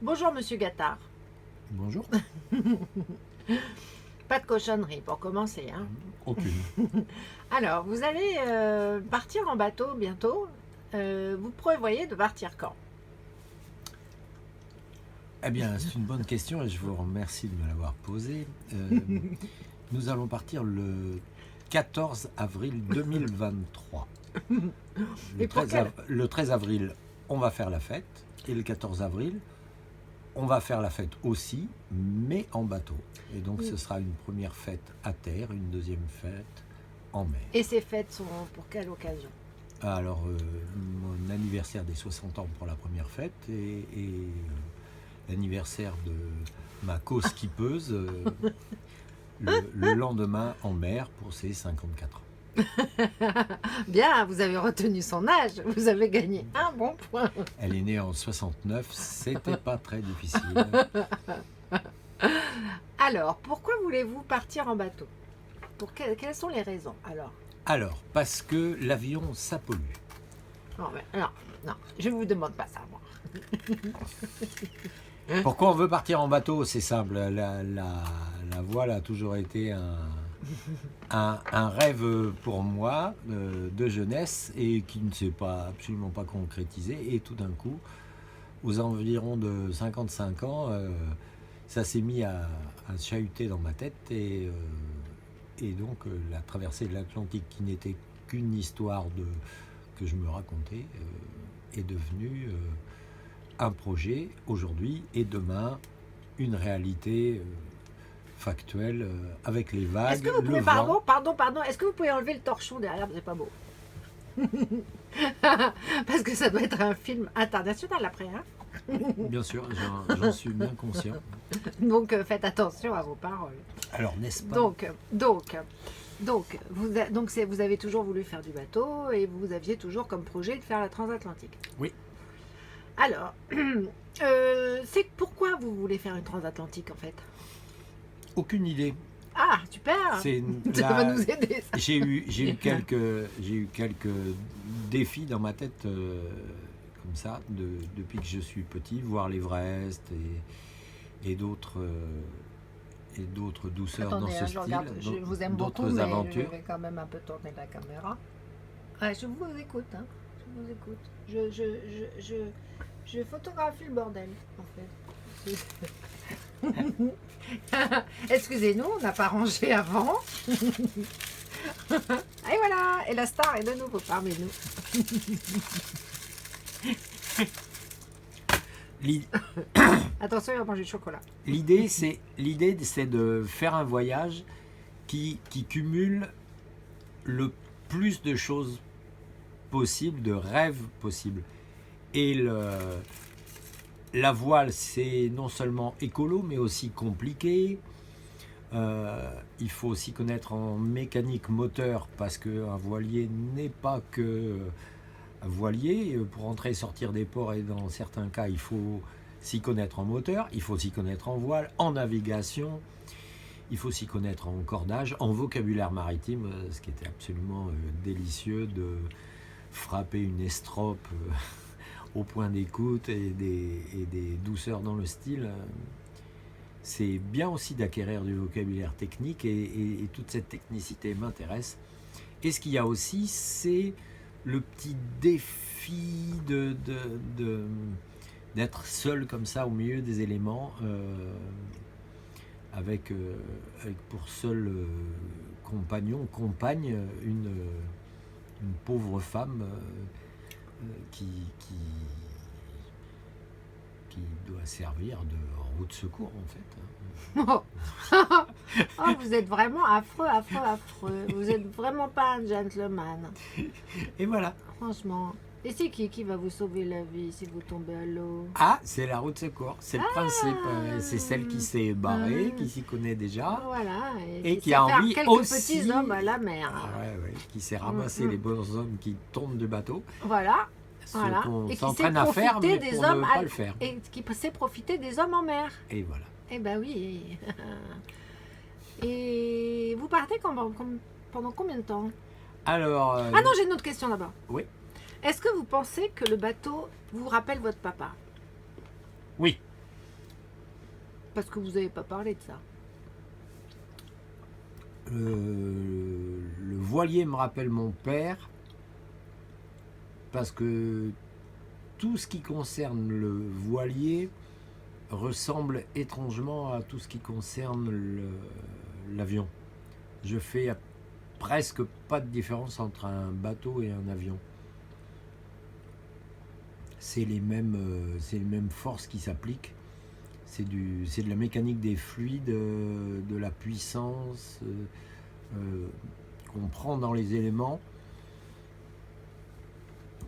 Bonjour Monsieur Gattard. Bonjour. Pas de cochonnerie pour commencer, hein. Aucune. Alors, vous allez partir en bateau bientôt. Vous prévoyez de partir quand? Eh bien, c'est une bonne question et je vous remercie de me l'avoir posée. Nous allons partir le 14 avril 2023. Et pour Le 13 avril, on va faire la fête. Et le 14 avril, on va faire la fête aussi, mais en bateau. Et donc, ce sera une première fête à terre, une deuxième fête en mer. Et ces fêtes sont pour quelle occasion? Alors, mon anniversaire des 60 ans pour la première fête et l'anniversaire de ma co-skippeuse le lendemain en mer pour ses 54 ans. Bien, vous avez retenu son âge. Vous avez gagné un bon point. Elle est née en 69, c'était pas très difficile. Alors, pourquoi voulez-vous partir en bateau? Quelles sont les raisons Alors, parce que l'avion, ça pollue. Non, non, je ne vous demande pas ça, moi. Pourquoi on veut partir en bateau? C'est simple, la voile a toujours été un rêve pour moi de jeunesse et qui ne s'est absolument pas concrétisé. Et tout d'un coup, aux environs de 55 ans, ça s'est mis à chahuter dans ma tête et donc la traversée de l'Atlantique, qui n'était qu'une histoire que je me racontais, est devenue un projet aujourd'hui et demain une réalité factuelle avec les vagues. Est-ce que vous pouvez, pardon, est-ce que vous pouvez enlever le torchon derrière? C'est pas beau. Parce que ça doit être un film international après, hein. Bien sûr, j'en suis bien conscient. Donc faites attention à vos paroles. Alors, n'est-ce pas? Donc, vous avez toujours voulu faire du bateau et vous aviez toujours comme projet de faire la transatlantique. Oui. Alors, c'est pourquoi vous voulez faire une transatlantique en fait? Aucune idée. Ah, super. Ça va nous aider. Ça. J'ai eu quelques défis dans ma tête comme ça depuis que je suis petit, voir l'Everest et d'autres douceurs. Attendez, dans ce style. Je vous aime beaucoup, d'autres mais aventures. je vais quand même un peu tourner la caméra. Ah, je vous écoute, hein. Je vous écoute. Je photographie le bordel, en fait. Excusez-nous, on n'a pas rangé avant. Et voilà, et la star est de nouveau parmi nous. Attention, il va manger du chocolat. L'idée, c'est de faire un voyage qui cumule le plus de choses possibles, de rêves possibles. Et la voile, c'est non seulement écolo, mais aussi compliqué. Il faut aussi connaître en mécanique moteur, parce qu'un voilier n'est pas que un voilier. Pour entrer et sortir des ports, et dans certains cas, il faut s'y connaître en moteur, il faut s'y connaître en voile, en navigation, il faut s'y connaître en cordage, en vocabulaire maritime, ce qui était absolument délicieux de frapper une estrope au point d'écoute et des douceurs dans le style. C'est bien aussi d'acquérir du vocabulaire technique et toute cette technicité m'intéresse. Et ce qu'il y a aussi, c'est le petit défi d'être seul comme ça au milieu des éléments, avec pour seul compagne une pauvre femme qui doit servir de roue de secours en fait. Oh, vous êtes vraiment affreux. Vous êtes vraiment pas un gentleman. Et voilà. Franchement. Et c'est qui va vous sauver la vie si vous tombez à l'eau? Ah, c'est la roue de secours. C'est le principe. C'est celle qui s'est barrée, qui s'y connaît déjà. Voilà. Et qui a envie quelques aussi. petits hommes à la mer. Ouais, qui s'est ramassé les bons hommes qui tombent du bateau. Voilà. Ce qu'on Et qui s'entraîne sait à faire, mais des pour hommes ne pas le faire. Et qui sait profiter des hommes en mer. Et voilà. Eh ben oui. Et vous partez pendant combien de temps? Alors. Ah non, j'ai une autre question d'abord. Oui. Est-ce que vous pensez que le bateau vous rappelle votre papa? Oui. Parce que vous n'avez pas parlé de ça. Le voilier me rappelle mon père parce que tout ce qui concerne le voilier ressemble étrangement à tout ce qui concerne l'avion. Je fais presque pas de différence entre un bateau et un avion. C'est les mêmes forces qui s'appliquent. C'est de la mécanique des fluides, de la puissance qu'on prend dans les éléments.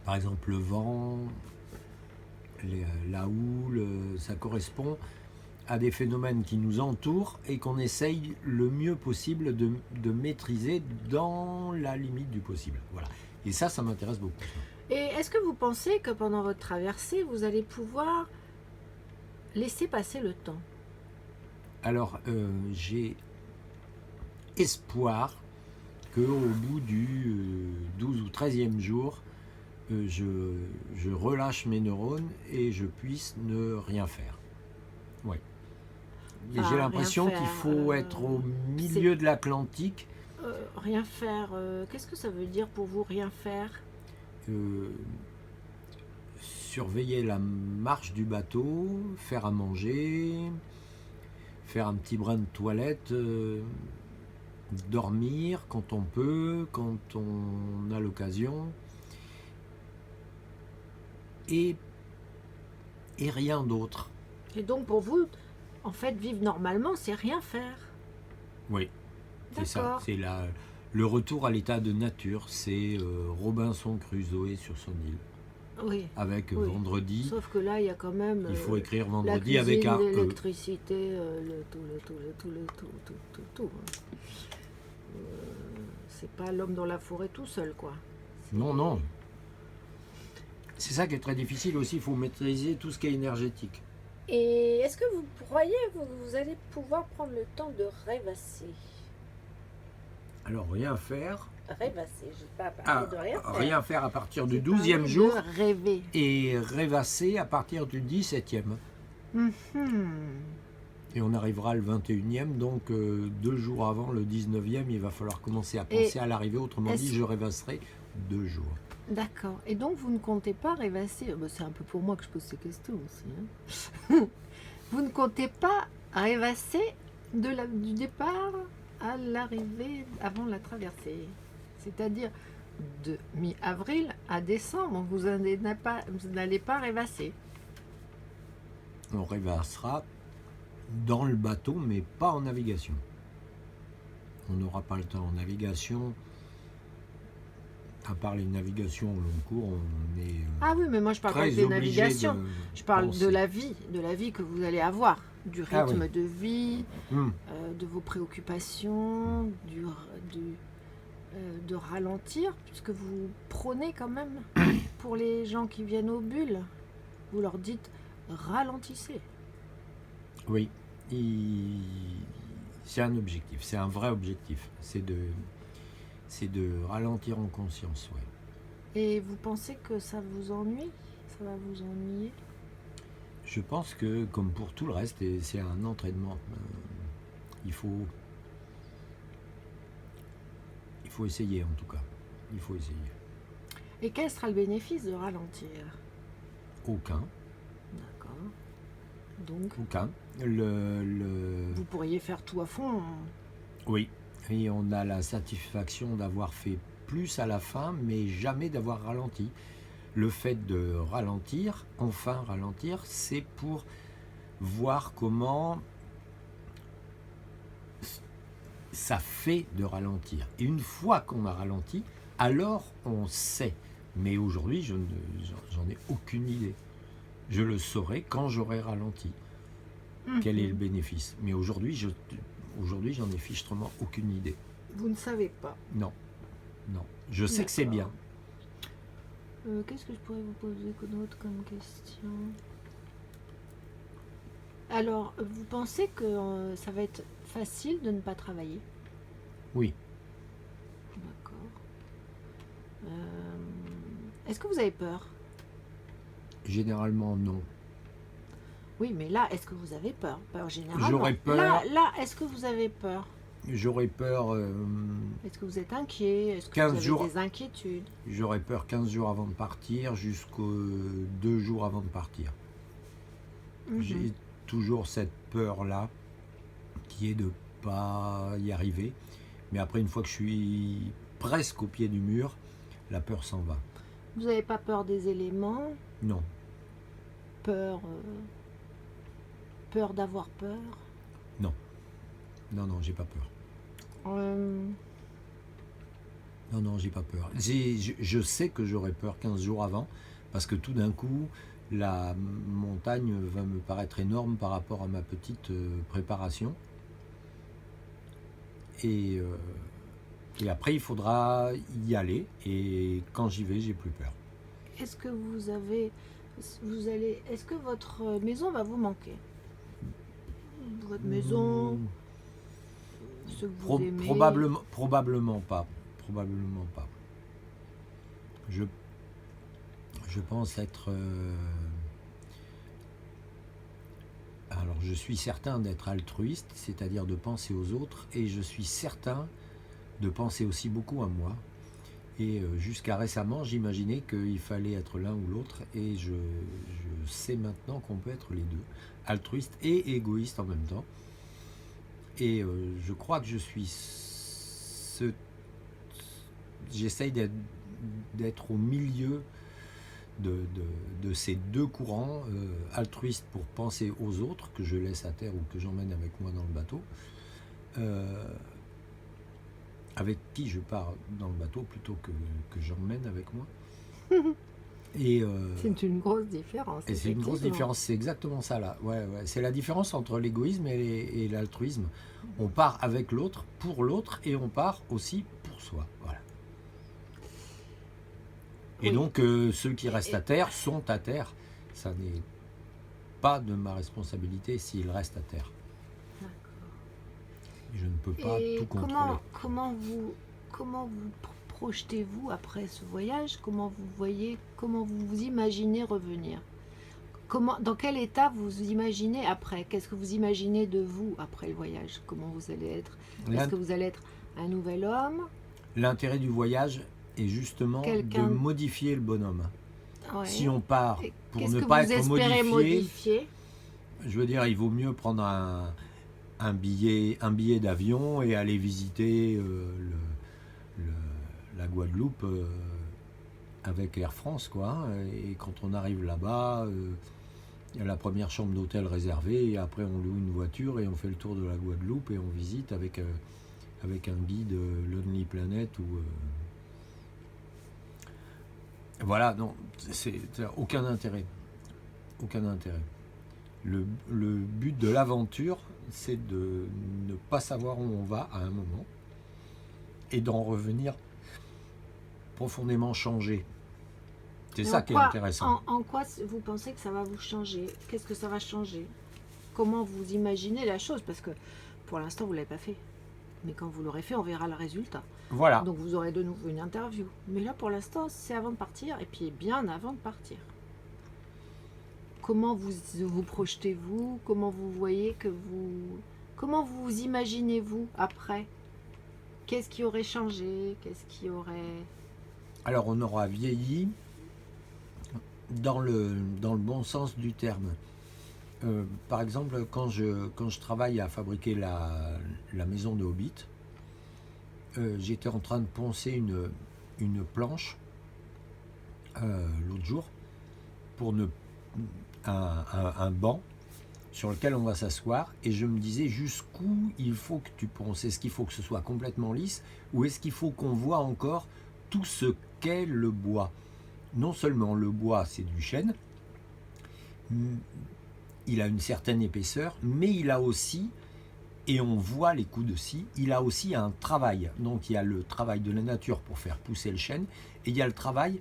Par exemple, le vent, la houle, ça correspond à des phénomènes qui nous entourent et qu'on essaye le mieux possible de maîtriser dans la limite du possible. Voilà. Et ça m'intéresse beaucoup. Et est-ce que vous pensez que pendant votre traversée, vous allez pouvoir laisser passer le temps? Alors, j'ai espoir qu'au bout du 12 ou 13e jour, je relâche mes neurones et je puisse ne rien faire. Oui. J'ai l'impression qu'il faut être au milieu de l'Atlantique. Rien faire, qu'est-ce que ça veut dire pour vous, rien faire? Surveiller la marche du bateau, faire à manger, faire un petit brin de toilette, dormir quand on peut, quand on a l'occasion, et rien d'autre. Et donc pour vous, en fait, vivre normalement, c'est rien faire. Oui, c'est ça. C'est le retour à l'état de nature. C'est Robinson Crusoe sur son île. Oui. Avec vendredi. Sauf que là, il y a quand même. Il faut écrire vendredi la cuisine, avec un l'électricité, tout. C'est pas l'homme dans la forêt tout seul, quoi. Non. C'est ça qui est très difficile aussi. Il faut maîtriser tout ce qui est énergétique. Et est-ce que vous croyez que vous allez pouvoir prendre le temps de rêvasser? Alors, rien faire. Rêvasser, je n'ai pas parlé de rien faire. Rien faire à partir du 12e jour. De rêver. Et rêvasser à partir du 17e. Et on arrivera le 21e, donc 2 jours avant le 19e, il va falloir commencer à penser à l'arrivée. Autrement dit, je rêvasserai 2 jours. D'accord. Et donc, vous ne comptez pas rêvasser. C'est un peu pour moi que je pose ces questions aussi. Hein. Vous ne comptez pas rêvasser du départ à l'arrivée avant la traversée. C'est-à-dire de mi-avril à décembre, vous n'allez pas rêvasser. On rêvassera dans le bateau, mais pas en navigation. On n'aura pas le temps en navigation. À part les navigations au long cours, on est ah oui, mais moi je parle pas des navigations. Je parle de la vie que vous allez avoir, du rythme de vie, de vos préoccupations, de ralentir, puisque vous prônez quand même pour les gens qui viennent aux bulles. Vous leur dites ralentissez. Oui, c'est un objectif, c'est un vrai objectif, c'est de ralentir en conscience, ouais. Et vous pensez que ça vous ennuie? Ça va vous ennuyer? Je pense que, comme pour tout le reste, c'est un entraînement. Il faut essayer, en tout cas. Il faut essayer. Et quel sera le bénéfice de ralentir? Aucun. D'accord. Donc aucun. Vous pourriez faire tout à fond. Oui. Et on a la satisfaction d'avoir fait plus à la fin, mais jamais d'avoir ralenti. Le fait de ralentir, enfin ralentir, c'est pour voir comment ça fait de ralentir. Et une fois qu'on a ralenti, alors on sait. Mais aujourd'hui, j'en ai aucune idée. Je le saurai quand j'aurai ralenti. Quel est le bénéfice? Mais aujourd'hui, j'en ai fichtrement aucune idée. Vous ne savez pas? Non. Je sais que c'est bien. Qu'est-ce que je pourrais vous poser d'autre comme question? Alors, vous pensez que ça va être facile de ne pas travailler? Oui. D'accord. Est-ce que vous avez peur? Généralement, non. Oui, mais là, est-ce que vous avez peur? Peur généralement. J'aurais peur. Là, est-ce que vous avez peur? J'aurais peur, Est-ce que vous êtes inquiet? Est-ce que 15 vous avez jours. des inquiétudes? J'aurais peur 15 jours avant de partir jusqu'aux 2 jours avant de partir. Mhm. J'ai toujours cette peur-là qui est de pas y arriver. Mais après, une fois que je suis presque au pied du mur, la peur s'en va. Vous n'avez pas peur des éléments? Non, Peur, peur d'avoir peur? non, j'ai pas peur. Euh, Non, j'ai pas peur. Je sais que j'aurai peur 15 jours avant, parce que tout d'un coup, la montagne va me paraître énorme par rapport à ma petite préparation. Et après, il faudra y aller. Et quand j'y vais, j'ai plus peur. Est-ce que est-ce que votre maison va vous manquer? Votre maison, ce que vous aimez? Probablement pas. Probablement pas. Je pense être... Alors, je suis certain d'être altruiste, c'est-à-dire de penser aux autres, et je suis certain de penser aussi beaucoup à moi. Et jusqu'à récemment, j'imaginais qu'il fallait être l'un ou l'autre, et je sais maintenant qu'on peut être les deux, altruiste et égoïste en même temps. Et je crois que je suis j'essaye d'être au milieu de ces deux courants, altruiste pour penser aux autres, que je laisse à terre ou que j'emmène avec moi dans le bateau, avec qui je pars dans le bateau plutôt que j'emmène avec moi. Et c'est une grosse différence. et c'est une grosse effectivement. différence, c'est exactement ça là. Ouais. C'est la différence entre l'égoïsme et l'altruisme. On part avec l'autre, pour l'autre, et on part aussi pour soi. Voilà. Et Oui. donc, ceux qui restent à terre sont à terre. Ça n'est pas de ma responsabilité s'ils restent à terre. Je ne peux pas Et tout contrôler. comment vous projetez-vous après ce voyage? Comment vous voyez, comment vous vous imaginez revenir? Dans quel état vous vous imaginez après? Qu'est-ce que vous imaginez de vous après le voyage? Comment vous allez être? Est-ce que vous allez être un nouvel homme? L'intérêt du voyage est justement Quelqu'un- de modifier le bonhomme. Ouais. Si on part Et pour qu'est-ce ne que pas vous être espérez modifié, modifier? je veux dire, il vaut mieux prendre un billet d'avion et aller visiter la Guadeloupe avec Air France, quoi. Et quand on arrive là-bas, il y a la première chambre d'hôtel réservée, et après on loue une voiture et on fait le tour de la Guadeloupe et on visite avec un guide Lonely Planet ou voilà. Non, c'est aucun intérêt. Le but de l'aventure, c'est de ne pas savoir où on va à un moment et d'en revenir profondément changé. C'est ça qui est intéressant. En quoi vous pensez que ça va vous changer? Qu'est-ce que ça va changer? Comment vous imaginez la chose? Parce que pour l'instant, vous ne l'avez pas fait. Mais quand vous l'aurez fait, on verra le résultat. Voilà. Donc vous aurez de nouveau une interview. Mais là, pour l'instant, c'est avant de partir, et puis bien avant de partir. Comment vous projetez-vous? Comment vous voyez comment vous imaginez-vous après? Qu'est-ce qui aurait changé? Qu'est-ce qui aurait... Alors on aura vieilli dans le bon sens du terme. Par exemple, quand je travaille à fabriquer la maison de Hobbit, j'étais en train de poncer une planche l'autre jour pour un banc sur lequel on va s'asseoir, et je me disais jusqu'où il faut que tu ponces. Est-ce qu'il faut que ce soit complètement lisse, ou est-ce qu'il faut qu'on voit encore tout ce qu'est le bois? Non seulement le bois, c'est du chêne, il a une certaine épaisseur, mais il a aussi, et on voit les coups de scie, il a aussi un travail. Donc il y a le travail de la nature pour faire pousser le chêne, et il y a le travail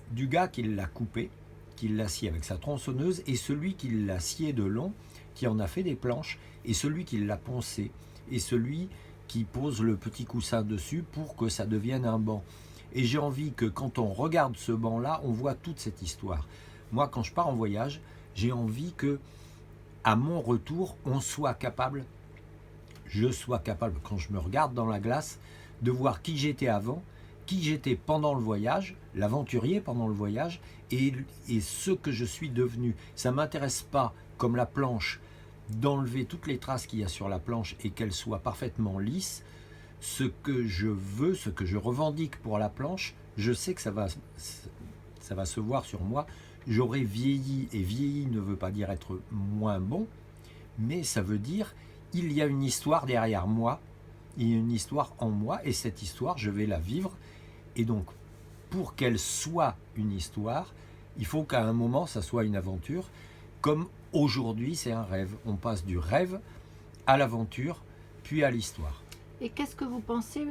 du gars qui l'a coupé, qui l'a scié avec sa tronçonneuse, et celui qui l'a scié de long, qui en a fait des planches, et celui qui l'a poncé, et celui qui pose le petit coussin dessus pour que ça devienne un banc. Et j'ai envie que quand on regarde ce banc-là, on voit toute cette histoire. Moi, quand je pars en voyage, j'ai envie que, à mon retour, je sois capable, quand je me regarde dans la glace, de voir qui j'étais avant, qui j'étais pendant le voyage, l'aventurier pendant le voyage, et ce que je suis devenu. Ça ne m'intéresse pas, comme la planche, d'enlever toutes les traces qu'il y a sur la planche et qu'elles soient parfaitement lisses. Ce que je veux, ce que je revendique pour la planche, je sais que ça va se voir sur moi. J'aurai vieilli, et vieilli ne veut pas dire être moins bon, mais ça veut dire il y a une histoire derrière moi, il y a une histoire en moi, et cette histoire, je vais la vivre. Et donc, pour qu'elle soit une histoire, il faut qu'à un moment, ça soit une aventure, comme aujourd'hui, c'est un rêve. On passe du rêve à l'aventure, puis à l'histoire. Et qu'est-ce que vous pensez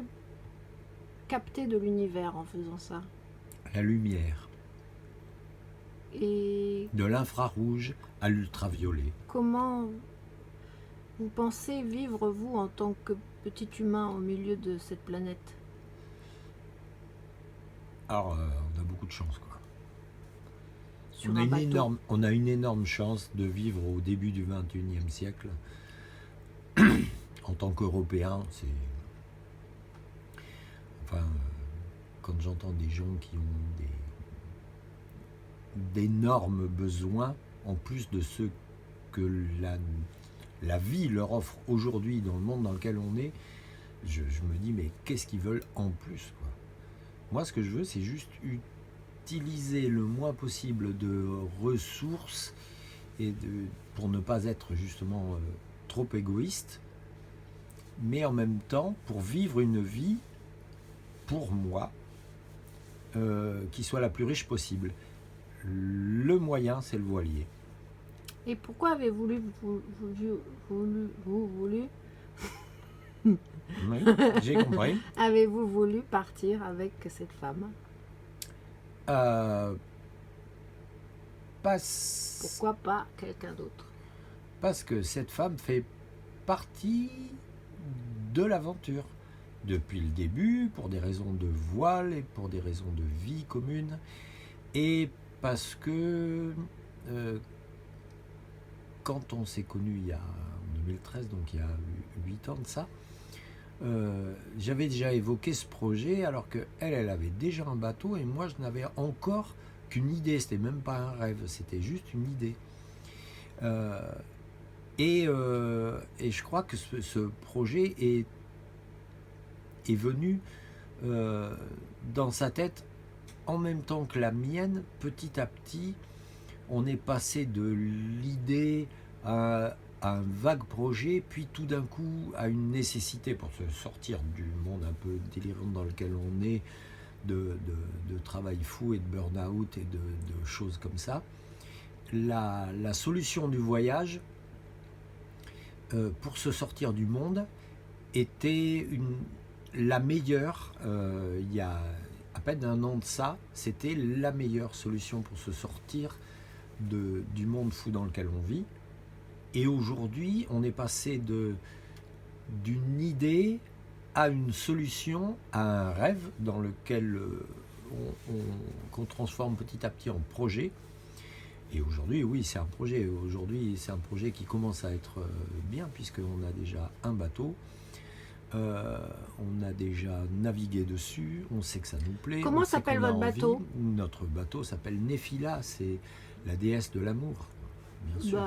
capter de l'univers en faisant ça? La lumière, Et de l'infrarouge à l'ultraviolet. comment vous pensez vivre, vous, en tant que petit humain au milieu de cette planète? Alors, on a beaucoup de chance, quoi. Sur un bateau. On a une énorme chance de vivre au début du 21e siècle. En tant qu'Européens, c'est... Enfin, quand j'entends des gens qui ont d'énormes besoins, en plus de ceux que la vie leur offre aujourd'hui dans le monde dans lequel on est, je me dis, mais qu'est-ce qu'ils veulent en plus, quoi. Moi, ce que je veux, c'est juste utiliser le moins possible de ressources pour ne pas être justement trop égoïste, mais en même temps pour vivre une vie, pour moi, qui soit la plus riche possible. Le moyen, c'est le voilier. Et pourquoi avez-vous voulu Oui, j'ai compris. avez-vous voulu partir avec cette femme? Pourquoi pas quelqu'un d'autre? Parce que cette femme fait partie de l'aventure. Depuis le début, pour des raisons de voile et pour des raisons de vie commune. Et parce que quand on s'est connus en 2013, donc il y a 8 ans de ça, j'avais déjà évoqué ce projet alors qu'elle avait déjà un bateau et moi je n'avais encore qu'une idée, c'était même pas un rêve, c'était juste une idée. Et je crois que ce projet est venu dans sa tête en même temps que la mienne. Petit à petit, on est passé de l'idée à un vague projet, puis tout d'un coup à une nécessité pour se sortir du monde un peu délirant dans lequel on est, de travail fou et de burn-out et de choses comme ça. La solution du voyage, pour se sortir du monde, était la meilleure. Il y a à peine un an de ça, c'était la meilleure solution pour se sortir du monde fou dans lequel on vit. Et aujourd'hui, on est passé d'une idée à une solution, à un rêve dans lequel qu'on transforme petit à petit en projet. Et aujourd'hui, oui, c'est un projet. Aujourd'hui, c'est un projet qui commence à être bien, puisqu'on a déjà un bateau. On a déjà navigué dessus, on sait que ça nous plaît. Comment s'appelle votre bateau? Notre bateau s'appelle Néphila, c'est la déesse de l'amour, bien sûr.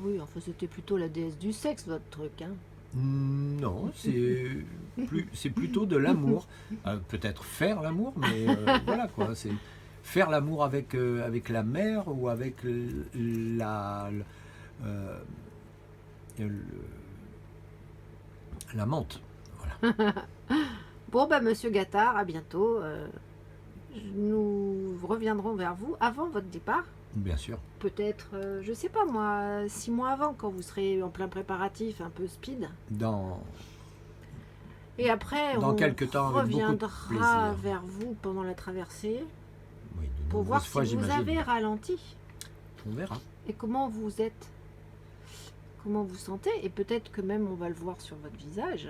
Oui, enfin c'était plutôt la déesse du sexe, votre truc, hein. Non, c'est plutôt de l'amour. Peut-être faire l'amour, mais voilà quoi. C'est faire l'amour avec la mer ou avec la menthe. Voilà. Bon, Monsieur Gattard, à bientôt. Nous reviendrons vers vous avant votre départ. Bien sûr. Peut-être, je sais pas moi, 6 mois avant, quand vous serez en plein préparatif, un peu speed. Et après, dans on quelques temps, reviendra vers vous pendant la traversée, oui, pour voir si vous avez ralenti. On verra. Et comment vous êtes, comment vous sentez, et peut-être que même on va le voir sur votre visage,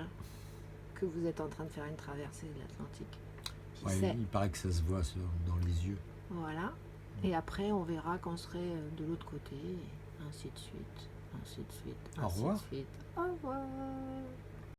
que vous êtes en train de faire une traversée de l'Atlantique. Ouais, il paraît que ça se voit dans les yeux. Voilà. Et après, on verra qu'on serait de l'autre côté, et ainsi de suite, ainsi de suite, Au ainsi revoir. de suite. Au revoir.